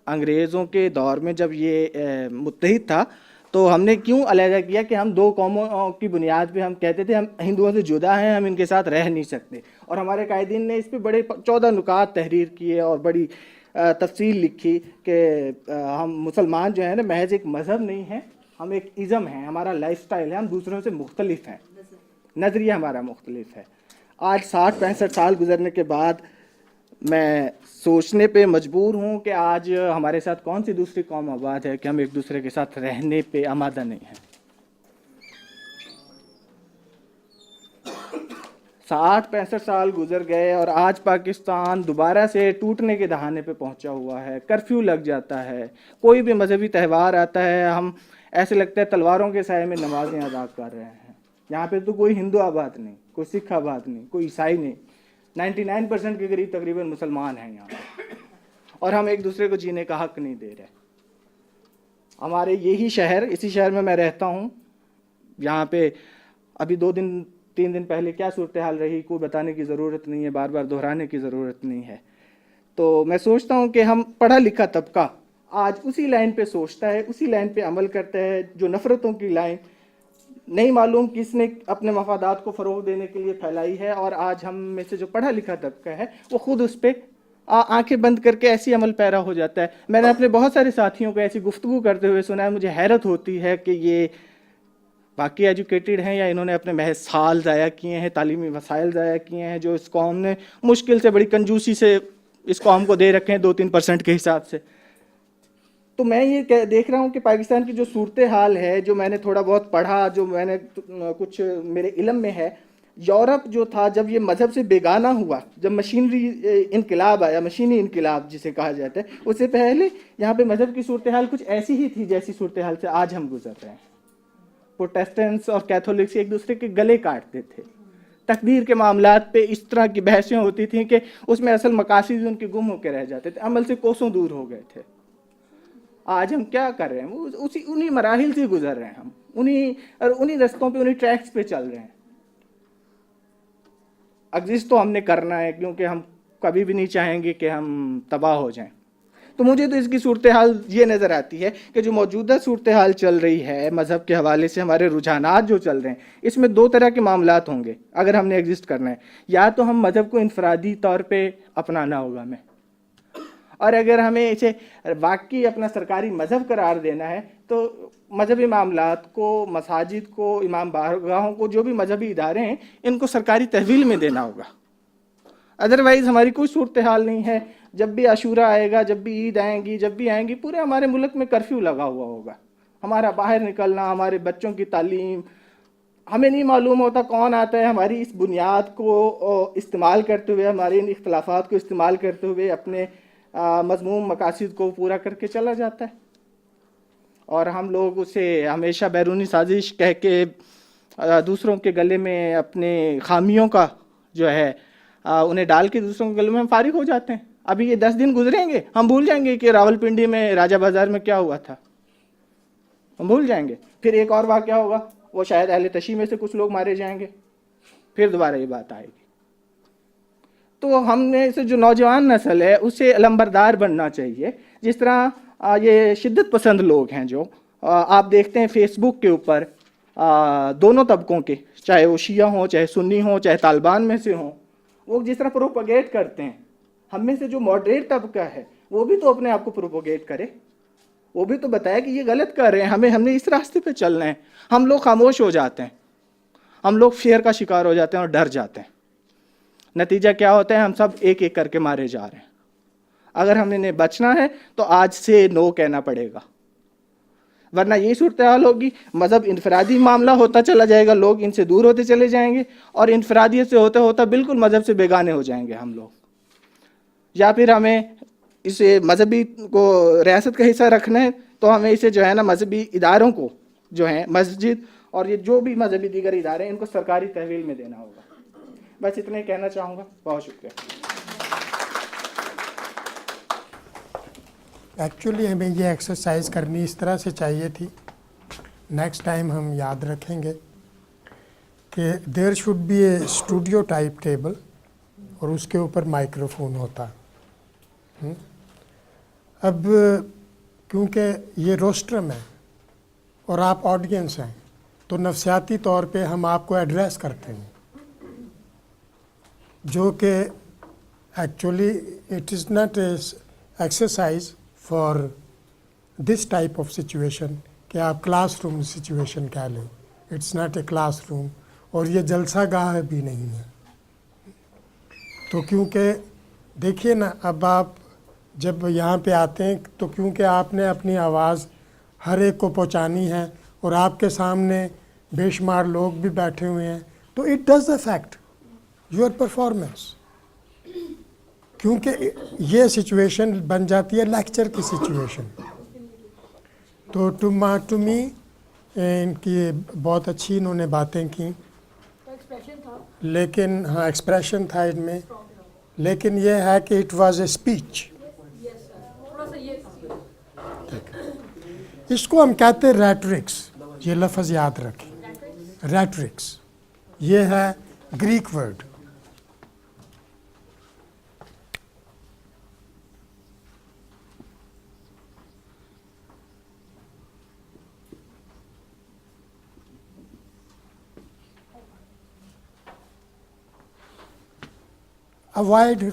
अंग्रेज़ों के दौर में जब ये मुत्तहिद था तो हमने क्यों अलहदा किया कि हम दो कौमों की बुनियाद पे हम कहते थे हम हिंदुओं से जुदा हैं, हम इनके साथ रह नहीं सकते। और हमारे कायदीन ने इस पे बड़े 14 नुकात तहरीर किए और बड़ी तफसील लिखी कि हम मुसलमान जो है ना महज एक मज़हब नहीं है, हम एक इज़म है, हमारा लाइफस्टाइल है, हम दूसरों से मुख्तलिफ हैं, नज़रिया हमारा मुख्तलिफ है। आज 60-65 साल गुजरने के बाद मैं सोचने पे मजबूर हूँ कि आज हमारे साथ कौन सी दूसरी कौम आबाद है कि हम एक दूसरे के साथ रहने पे आमादा नहीं हैं। 60-65 साल गुजर गए और आज पाकिस्तान दोबारा से टूटने के दहाने पे पहुंचा हुआ है। कर्फ्यू लग जाता है, कोई भी मजहबी त्यौहार आता है, हम ऐसे लगता है तलवारों के साए में नमाजें अदा कर रहे हैं। यहाँ पे तो कोई हिंदू आबाद नहीं, कोई सिख आबाद नहीं, कोई ईसाई नहीं, 99% के करीब तकरीबन मुसलमान हैं यहाँ और हम एक दूसरे को जीने का हक नहीं दे रहे। हमारे यही शहर, इसी शहर में मैं रहता हूँ, यहाँ पे अभी 2-3 दिन पहले क्या सूरत हाल रही कोई बताने की ज़रूरत नहीं है, बार बार दोहराने की ज़रूरत नहीं है। तो मैं सोचता हूँ कि हम पढ़ा लिखा तबका आज उसी लाइन पे सोचता है, उसी लाइन पे अमल करता है जो नफ़रतों की लाइन नहीं मालूम किसने अपने मफादात को फ़रोग देने के लिए फैलाई है। और आज हम में से जो पढ़ा लिखा तबका है वो ख़ुद उस पर आंखें बंद करके ऐसी अमल पैरा हो जाता है। मैंने अपने बहुत सारे साथियों को ऐसी गुफ्तगू करते हुए सुना है, मुझे हैरत होती है कि ये बाकी एजुकेटेड हैं या इन्होंने अपने महज साल ज़ाया किए हैं, तालीमी वसाइल ज़ाया किए हैं जो इस कौम ने मुश्किल से बड़ी कंजूसी से इस कौम को दे रखे हैं 2-3% के हिसाब से। तो मैं ये देख रहा हूँ कि पाकिस्तान की जो सूरत हाल है, जो मैंने थोड़ा बहुत पढ़ा, जो मैंने कुछ मेरे इल्म में है, यूरोप जो था जब ये मज़हब से बेगाना हुआ, जब मशीनरी इनकलाब आया, मशीनी इनकलाब जिसे कहा जाता है, उससे पहले यहाँ पे मज़हब की सूरत हाल कुछ ऐसी ही थी जैसी सूरत हाल से आज हम गुजर रहे हैं। प्रोटेस्टेंट्स और कैथोलिक्स एक दूसरे के गले काटते थे, तकदीर के मामलात पे इस तरह की बहसें होती थी कि उसमें असल मकासद उनके गुम होकर रह जाते थे, अमल से कोसों दूर हो गए थे। आज हम क्या कर रहे हैं, उन्हीं मराहिल से गुजर रहे हैं, हम उन्हीं रास्तों पे, उन्हीं ट्रैक्स पे चल रहे हैं। एग्जिस्ट तो हमने करना है क्योंकि हम कभी भी नहीं चाहेंगे कि हम तबाह हो जाएं। तो मुझे तो इसकी सूरत हाल ये नज़र आती है कि जो मौजूदा सूरत हाल चल रही है मज़हब के हवाले से, हमारे रुझानात जो चल रहे हैं, इसमें 2 तरह के मामलात होंगे अगर हमने एग्जिस्ट करना है। या तो हम मज़हब को इनफरादी तौर पे अपनाना होगा हमें, और अगर हमें इसे वाकई अपना सरकारी मज़हब करार देना है तो मजहबी मामलात को, मसाजिद को, इमाम बारगाहों को, जो भी मजहबी इदारे हैं, इनको सरकारी तहवील में देना होगा। अदरवाइज़ हमारी कोई सूरत हाल नहीं है। जब भी आशूरा आएगा, जब भी ईद आएंगी, जब भी आएंगी, पूरे हमारे मुल्क में कर्फ्यू लगा हुआ होगा। हमारा बाहर निकलना, हमारे बच्चों की तालीम, हमें नहीं मालूम होता कौन आता है हमारी इस बुनियाद को इस्तेमाल करते हुए, हमारे इन इख्तलाफात को इस्तेमाल करते हुए अपने मज़मूम मकासद को पूरा करके चला जाता है, और हम लोग उसे हमेशा बैरूनी साजिश कह के दूसरों के गले में अपने खामियों का जो है उन्हें डाल के दूसरों के गले में हम फारिग हो जाते हैं। अभी ये 10 दिन गुजरेंगे, हम भूल जाएंगे कि रावलपिंडी में राजा बाजार में क्या हुआ था, हम भूल जाएंगे। फिर एक और वाक़या होगा, वो शायद अहले तशी में से कुछ लोग मारे जाएंगे, फिर दोबारा ये बात आएगी। तो हमने से जो नौजवान नस्ल है उसे अलंबरदार बनना चाहिए। जिस तरह ये शिद्दत पसंद लोग हैं जो आप देखते हैं फेसबुक के ऊपर दोनों तबकों के, चाहे वो शिया हों, चाहे सुन्नी हों, चाहे तालिबान में से हों, वो जिस तरह प्रोपोगेट करते हैं, हम में से जो मॉडरेट तबका है वो भी तो अपने आप को प्रोपोगेट करे, वो भी तो बताया कि ये गलत कर रहे हैं, हमने इस रास्ते पे चलना है। हम लोग खामोश हो जाते हैं, हम लोग फेयर का शिकार हो जाते हैं और डर जाते हैं। नतीजा क्या होता है? हम सब एक एक करके मारे जा रहे हैं। अगर हमें इन्हें बचना है तो आज से नो कहना पड़ेगा, वरना यही सूरत हाल होगी, मज़हब इनफरादी मामला होता चला जाएगा, लोग इनसे दूर होते चले जाएंगे और इनफरादियत से होता होता बिल्कुल मज़हब से बेगाने हो जाएंगे हम लोग। या फिर हमें इसे मजहबी को रियासत का हिस्सा रखना है तो हमें इसे जो है ना मजहबी इदारों को जो है मस्जिद और ये जो भी मजहबी दीगर इदारे हैं इनको सरकारी तहवील में देना होगा। बस इतना ही कहना चाहूँगा, बहुत शुक्रिया। एक्चुअली हमें ये एक्सरसाइज करनी इस तरह से चाहिए थी, नेक्स्ट टाइम हम याद रखेंगे कि there should be a studio type table और उसके ऊपर माइक्रोफोन होता। अब क्योंकि ये रोस्ट्रम है और आप ऑडियंस हैं तो नफसियाती तौर पे हम आपको एड्रेस करते हैं, जो कि actually it is not exercise for this type of situation कि आप क्लासरूम सिचुएशन कह लें। इट्स नॉट ए क्लासरूम और ये जलसा गाह भी नहीं है। तो क्योंकि देखिए ना, अब आप जब यहाँ पे आते हैं तो क्योंकि आपने अपनी आवाज़ हर एक को पहुँचानी है और आपके सामने बेशुमार लोग भी बैठे हुए हैं, तो it does affect your performance, क्योंकि ये सिचुएशन बन जाती है लेक्चर की सिचुएशन। तो टू मी इनकी बहुत अच्छी इन्होंने बातें की, लेकिन हाँ एक्सप्रेशन था इनमें, लेकिन ये है कि इट वाज ए स्पीच। इसको हम कहते हैं रेटरिक्स, ये लफ्ज़ याद रखें, रेटरिक्स ये है ग्रीक वर्ड। अवॉइड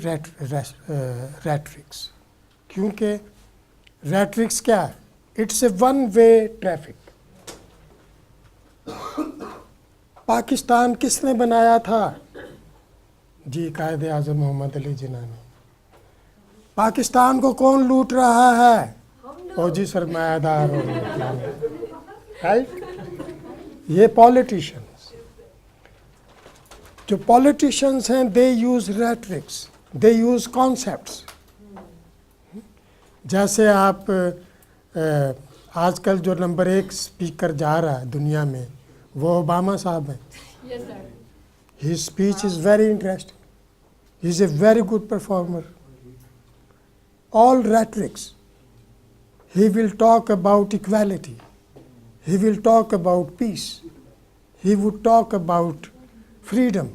रेटरिक्स, क्योंकि रेटरिक्स क्या है? It's a one way traffic. Pakistan किसने बनाया था? जी कायदे आज़म मोहम्मद अली जिन्ना ने। पाकिस्तान को कौन लूट रहा है? फौजी सरमायादार और राइट, ये पॉलिटिशियंस। जो पॉलिटिशियंस हैं दे यूज़ रेटरिक्स, दे यूज़ कॉन्सेप्ट्स। जैसे आप आजकल जो नंबर 1 स्पीकर जा रहा है दुनिया में वो ओबामा साहब हैं। Yes, sir. His speech is very interesting. He is a very good performer. All rhetorics. He will talk about equality. He will talk about peace. He would talk about freedom.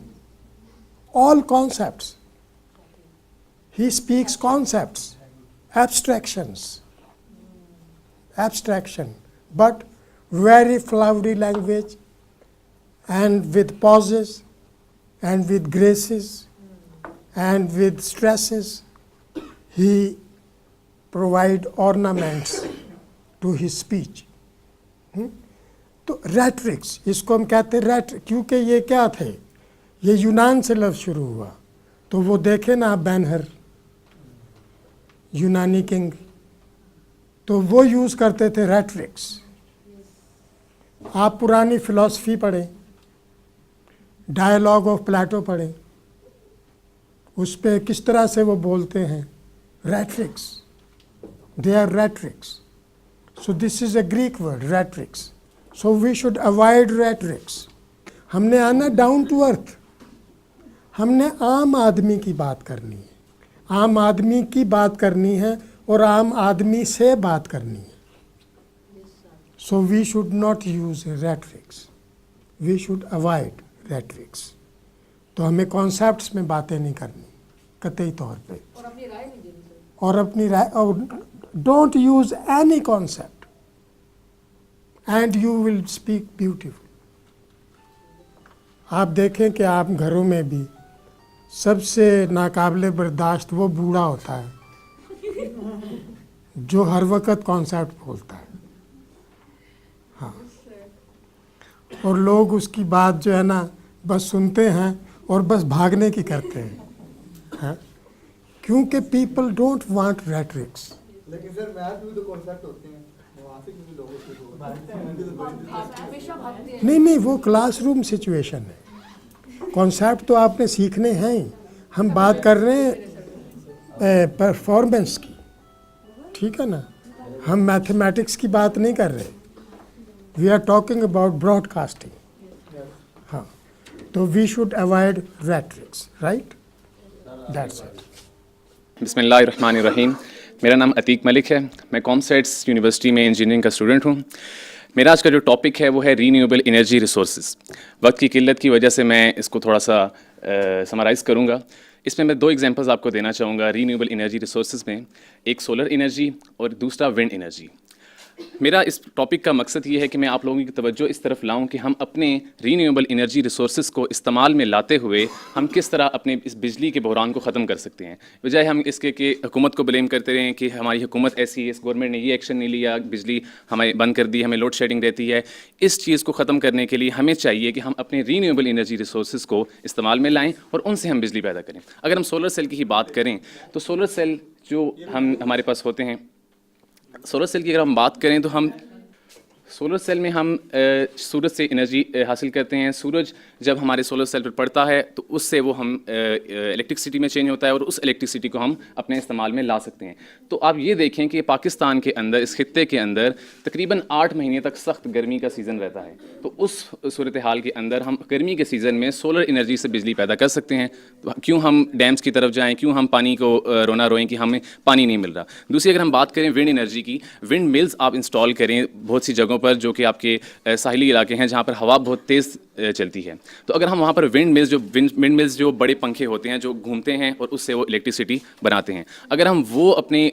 All concepts. He speaks concepts, abstractions. Abstraction, but very flowery language and with pauses and with graces and with stresses. He provide ornaments to his speech. तो रेटरिक्स इसको हम कहते हैं क्योंकि ये क्या थे? ये यूनान से लफ्ज़ शुरू हुआ। तो वो देखे ना बैनहर, यूनानी किंग, तो वो यूज़ करते थे रेटरिक्स। आप पुरानी फ़िलॉसफी पढ़ें, डायलॉग ऑफ प्लेटो पढ़ें, उस पे किस तरह से वो बोलते हैं, rhetorics, they are rhetorics. So this is a Greek word rhetorics. So we should avoid rhetorics. हमने आना डाउन टू अर्थ, हमने आम आदमी की बात करनी है, आम आदमी की बात करनी है और आम आदमी से बात करनी है। So we should not use rhetorics, we should avoid rhetorics. तो हमें कॉन्सेप्ट्स में बातें नहीं करनी कतई तौर पे, और अपनी राय नहीं देनी सर। और अपनी राय, और don't use any concept and you will speak beautiful. आप देखें कि आप घरों में भी सबसे नाकाबिले बर्दाश्त वो बूढ़ा होता है जो हर वक्त कॉन्सेप्ट बोलता है। हाँ, और लोग उसकी बात जो है ना बस सुनते हैं और बस भागने की करते हैं। हाँ? क्योंकि पीपल डोंट वांट रेटरिक्स। लेकिन सर मैथ में तो कॉन्सेप्ट होते हैं, मुआफिक में भी लोगों को नहीं, वो क्लासरूम सिचुएशन है। कॉन्सेप्ट तो आपने सीखने हैं ही। हम बात कर रहे हैं परफॉर्मेंस की, ठीक है ना। हम मैथमेटिक्स की बात नहीं कर रहे। We are talking about broadcasting. हाँ, तो we should avoid rhetorics, right? That's it. बिस्मिल्लाहिर्रहमानिर्रहीम। मेरा नाम अतीक मलिक है। मैं कॉमसेट्स यूनिवर्सिटी में इंजीनियरिंग का स्टूडेंट हूँ। मेरा आज का जो टॉपिक है वो है रीन्यूएबल एनर्जी रिसोर्सेज। वक्त की किल्लत की वजह से मैं इसको थोड़ा सा समराइज़ करूँगा। इसमें मैं 2 एग्जांपल्स आपको देना चाहूँगा रीन्यूएबल एनर्जी रिसोर्सेज में, एक सोलर एनर्जी और दूसरा विंड एनर्जी। मेरा इस टॉपिक का मकसद ये है कि मैं आप लोगों की तवज्जो इस तरफ लाऊं कि हम अपने रीन्यूएबल एनर्जी रिसोर्सेज को इस्तेमाल में लाते हुए हम किस तरह अपने इस बिजली के बहरान को ख़त्म कर सकते हैं, बजाय हम इसके कि हुकूमत को ब्लेम करते रहें कि हमारी हुकूमत ऐसी है, इस गवर्नमेंट ने ये एक्शन नहीं लिया, बिजली हमें बंद कर दी, हमें लोड शेडिंग रहती है। इस चीज़ को ख़त्म करने के लिए हमें चाहिए कि हम अपने रीन्यूएबल एनर्जी रिसोर्सेज को इस्तेमाल में लाएँ और उनसे हम बिजली पैदा करें। अगर हम सोलर सेल की ही बात करें तो सोलर सेल जो हमारे पास होते हैं, सोलर सेल की अगर हम बात करें तो हम सोलर सेल में हम सूरज से एनर्जी हासिल करते हैं। सूरज जब हमारे सोलर सेल पर पड़ता है तो उससे वो हम इलेक्ट्रिसिटी में चेंज होता है और उस इलेक्ट्रिसिटी को हम अपने इस्तेमाल में ला सकते हैं। तो आप ये देखें कि पाकिस्तान के अंदर, इस खित्ते के अंदर तकरीबन 8 महीने तक सख्त गर्मी का सीज़न रहता है। तो उस सूरत हाल के अंदर हम गर्मी के सीज़न में सोलर एनर्जी से बिजली पैदा कर सकते हैं। तो क्यों हम डैम्स की तरफ जाएँ, क्यों हम पानी को रोना रोएँ कि हमें पानी नहीं मिल रहा। दूसरी अगर हम बात करें विंड एनर्जी की, विंड मिल्स आप इंस्टॉल करें बहुत सी जगहों पर जो कि आपके साहिली इलाके हैं जहाँ पर हवा बहुत तेज़ चलती है। तो अगर हम वहाँ पर विंड मिल्स जो बड़े पंखे होते हैं जो घूमते हैं और उससे वो इलेक्ट्रिसिटी बनाते हैं, अगर हम वो अपने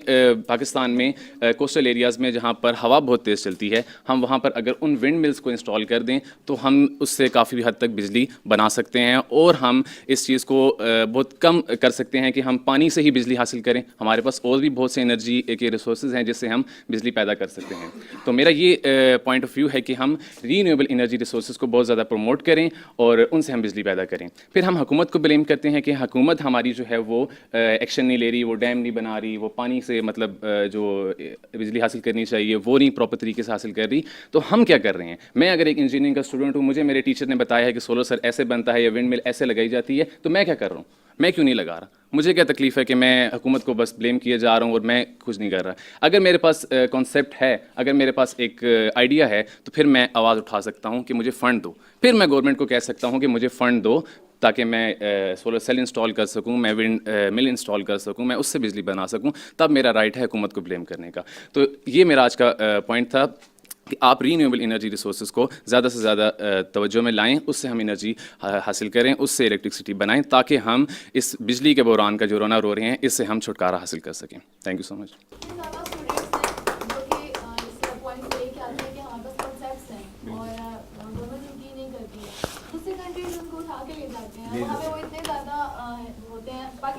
पाकिस्तान में कोस्टल एरियाज़ में जहाँ पर हवा बहुत तेज़ चलती है, हम वहाँ पर अगर उन विंड मिल्स को इंस्टॉल कर दें तो हम उससे काफ़ी हद तक बिजली बना सकते हैं और हम इस चीज़ को बहुत कम कर सकते हैं कि हम पानी से ही बिजली हासिल करें। हमारे पास और भी बहुत से एनर्जी के रिसोर्सेज हैं जिससे हम बिजली पैदा कर सकते हैं। तो मेरा ये पॉइंट ऑफ व्यू है कि हम रीन्यूएबल एनर्जी रिसोर्सेज को बहुत ज़्यादा प्रमोट करें और उनसे हम बिजली पैदा करें। फिर हम हुकूमत को ब्लेम करते हैं कि हुकूमत हमारी जो है वो एक्शन नहीं ले रही, वो डैम नहीं बना रही, वो पानी से मतलब जो बिजली हासिल करनी चाहिए वो नहीं प्रॉपर तरीके से हासिल कर रही। तो हम क्या कर रहे हैं? मैं अगर एक इंजीनियरिंग का स्टूडेंट हूँ, मुझे मेरे टीचर ने बताया है कि सोलर सेल ऐसे बनता है या विंड मिल ऐसे लगाई जाती है, तो मैं क्या कर रहा हूँ? मैं क्यों नहीं लगा रहा? मुझे क्या तकलीफ़ है कि मैं हुकूमत को बस ब्लेम किए जा रहा हूँ और मैं कुछ नहीं कर रहा। अगर मेरे पास कॉन्सेप्ट है, अगर मेरे पास एक आइडिया है, तो फिर मैं आवाज़ उठा सकता हूँ कि मुझे फ़ंड दो। फिर मैं गवर्नमेंट को कह सकता हूँ कि मुझे फ़ंड दो ताकि मैं सोलर सेल इंस्टॉल कर सकूँ, मैं विंड मिल इंस्टॉल कर सकूँ, मैं उससे बिजली बना सकूँ। तब मेरा राइट है हुकूमत को ब्लेम करने का। तो ये मेरा आज का पॉइंट था कि आप रीन्यूएबल एनर्जी रिसोर्सेज को ज़्यादा से ज़्यादा तवज्जो में लाएं, उससे हम एनर्जी हासिल करें, उससे इलेक्ट्रिसिटी बनाएं ताकि हम इस बिजली के बहरान का जो रोना रो रहे हैं इससे हम छुटकारा हासिल कर सकें। Thank you so much.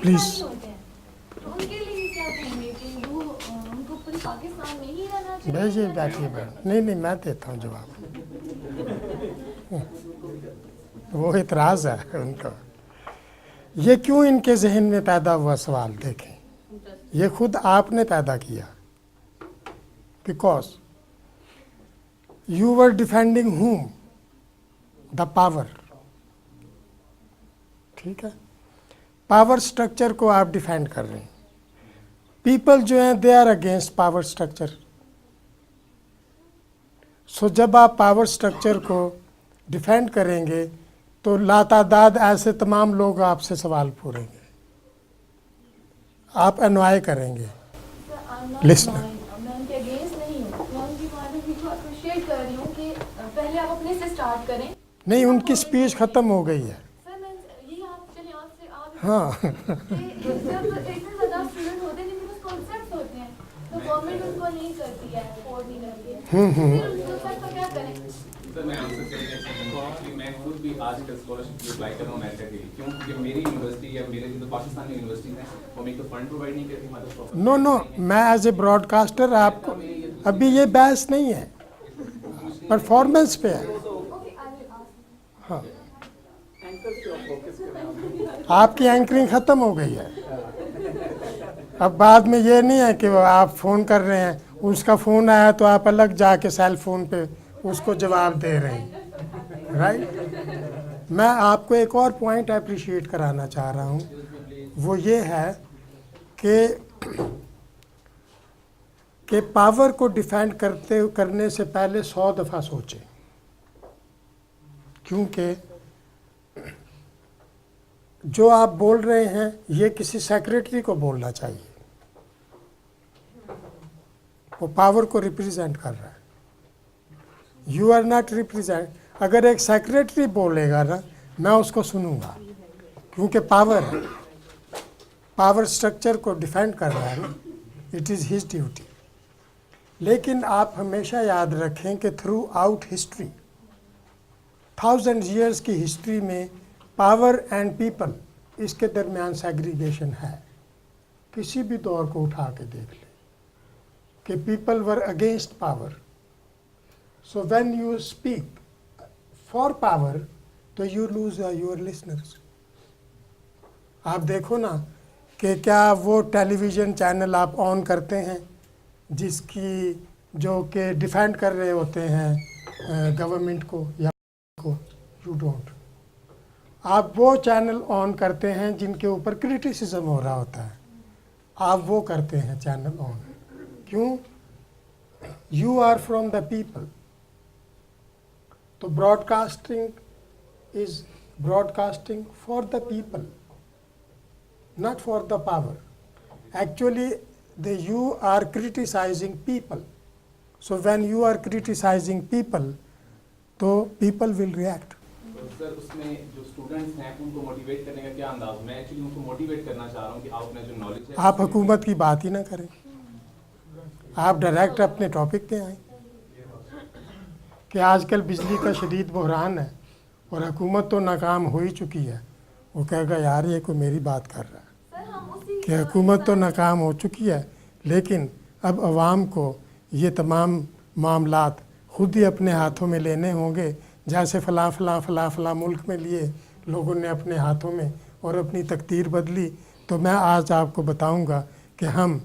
Please भेजिए, बैठिए। नहीं, मैं देता हूँ जवाब। वो इतराज़ है उनका। ये क्यों इनके जहन में पैदा हुआ सवाल देखें, ये खुद आपने पैदा किया। Because you were defending whom? The power. ठीक है, पावर स्ट्रक्चर को आप डिफेंड कर रहे हैं। पीपल जो हैं they are against power structure. So जब आप पावर स्ट्रक्चर को डिफेंड करेंगे तो लातादाद ऐसे तमाम लोग आपसे सवाल पूछेंगे, आप अनवाय करेंगे। लिस्नर, मैं उनके अगेंस्ट नहीं हूँ, मैं उनकी पॉइंट को अप्रिशिएट कर रही हूँ कि पहले आप अपने से स्टार्ट करें। नहीं, उनकी स्पीच ख़त्म हो गई है। सर मैं ये आप चलिए आपसे हाँ जब इतने ज़्यादा स्टूडेंट होते हैं जिनके पास कॉन्सेप्ट होते हैं, तो गवर्नमेंट उनको नहीं करती है, अफोर्ड नहीं करती है, फिर उनको सर तो क्या करें? सर मैं आंसर करना चाहता हूँ कि मैं खुद भी आजकल स्कॉलरशिप की अप्लाई कर रहा हूँ अमेरिका के लिए, क्यों? क्योंकि मेरी यूनिवर्सिटी या मेरे जो पाकिस्तानी यूनिवर्सिटीज़ हैं वो मेरे को फंड प्रोवाइड नहीं करती हमारे प्रॉपर। नो नो, मैं एज ए ब्रॉडकास्टर आपको, अभी ये बहस नहीं है, परफॉर्मेंस पे है। हाँ, आपकी एंकरिंग ख़त्म हो गई है। अब बाद में ये नहीं है कि आप फ़ोन कर रहे हैं, उसका फ़ोन आया तो आप अलग जाके सेल फ़ोन पे उसको जवाब दे रहे हैं, राइट? मैं आपको एक और पॉइंट अप्रिशिएट कराना चाह रहा हूँ, वो ये है कि पावर को डिफेंड करने से पहले 100 दफ़ा सोचें, क्योंकि जो आप बोल रहे हैं ये किसी सेक्रेटरी को बोलना चाहिए, वो पावर को रिप्रेजेंट कर रहा है। You are not represent. अगर एक सेक्रेटरी बोलेगा ना, मैं उसको सुनूंगा, क्योंकि पावर स्ट्रक्चर को डिफेंड कर रहा है ना, इट इज़ हिज ड्यूटी। लेकिन आप हमेशा याद रखें कि थ्रू आउट हिस्ट्री, 1000 years की हिस्ट्री में पावर एंड पीपल, इसके दरमियान सेग्रीगेशन है। किसी भी दौर को उठा के देख लें कि people were against power, so when you speak for power तो यू लूज योर लिसनर्स। आप देखो ना कि क्या वो टेलीविज़न चैनल आप ऑन करते हैं जिसकी जो कि डिफेंड कर रहे होते हैं गवर्नमेंट को या को, यू डोंट। आप वो चैनल ऑन करते हैं जिनके ऊपर क्रिटिसिज्म हो रहा होता है, आप वो करते हैं चैनल ऑन। क्यों? You are from the people. तो broadcasting is broadcasting for the people, not for the power. Actually, you are criticizing people. So when you are criticizing people, तो people will react. तो सर उसमें जो स्टूडेंट्स हैं उनको मोटिवेट करने का क्या अंदाज? मैं एक्चुअली उनको मोटिवेट करना चाह रहा हूँ कि आप अपना जो नॉलेज है, आप हुकूमत की बात ही ना करें, आप डायरेक्ट अपने टॉपिक पे आएँ कि आजकल बिजली का शदीद बहरान है और हुकूमत तो नाकाम हो ही चुकी है। वो कहेगा यार ये कोई मेरी बात कर रहा है कि हुकूमत तो नाकाम हो चुकी है, लेकिन अब अवाम को ये तमाम मामलात ख़ुद ही अपने हाथों में लेने होंगे, जैसे फ़लाँ मुल्क में लिए लोगों ने अपने हाथों में और अपनी तकदीर बदली। तो मैं आज आपको बताऊंगा कि हम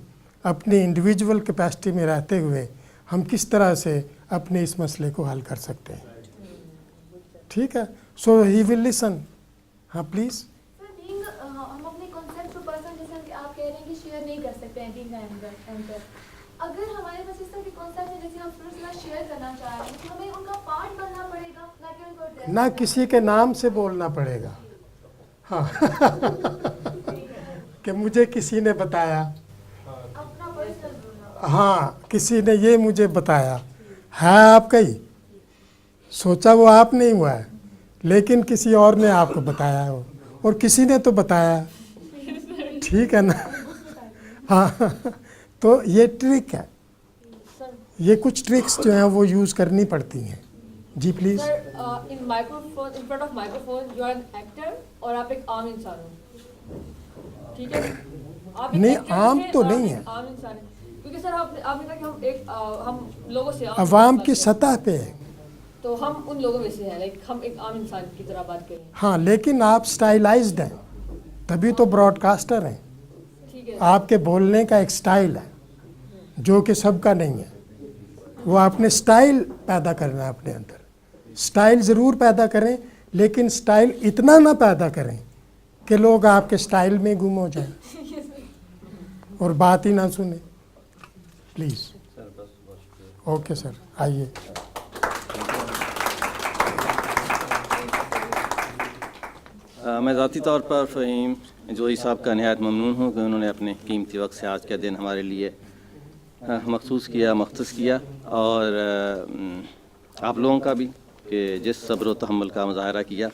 अपनी इंडिविजुअल कैपेसिटी में रहते हुए हम किस तरह से अपने इस मसले को हल कर सकते हैं। ठीक है? सो ही विल लिसन। हाँ प्लीज़। हम अपने कॉन्सेप्ट को पर्सन, जैसे कि आप कह रहे हैं कि शेयर नहीं कर सकते हैं बीइंग एंकर, अगर हमारे पास इस तरह के कॉन्सेप्ट है जैसे हम स्टूडेंट्स में शेयर करना चाह रहे हैं, तो हमें उनका पार्ट बनना पड़ेगा, ना कि उनको ना किसी के नाम से बोलना पड़ेगा। हाँ कि मुझे किसी ने बताया, अपना पर्सनल बोलना। हाँ किसी ने ये मुझे बताया है, आपका ही सोचा वो आप नहीं हुआ है, लेकिन किसी और ने आपको बताया हो, और किसी ने तो बताया, ठीक है ना? हाँ तो ये ट्रिक है, ये कुछ ट्रिक्स जो हैं वो यूज़ करनी पड़ती हैं। जी please. Sir in microphone, in front of microphone you are an actor और आप एक आम इंसान हो, ठीक है? आप एक नहीं, actor आम हैं तो और नहीं आप है। एक आम इंसान है, क्योंकि सर आपने कहा कि हम एक हम लोगों से अवाम की सतह पे है। तो हम उन लोगों में से हैं, लाइक हम एक आम इंसान की तरह बात करें। हाँ लेकिन आप स्टाइलाइज्ड हैं, तभी तो ब्रॉडकास्टर हैं। ठीक है। आपके बोलने का एक स्टाइल है जो कि सबका नहीं है, वो आपने स्टाइल पैदा करना है अपने अंदर। स्टाइल ज़रूर पैदा करें, लेकिन स्टाइल इतना ना पैदा करें कि लोग आपके स्टाइल में गुम हो जाएं और बात ही ना सुने। प्लीज़। ओके सर, आइए। मैं ज़ाती तौर पर फ़हीम जोई साहब का नहायत ममनून हूँ कि उन्होंने अपने कीमती वक्त से आज का दिन हमारे लिए मखसूस किया, मख्तस किया, और आप लोगों का भी कि जिस सब्र व तहम्मुल का मुज़ाहरा किया।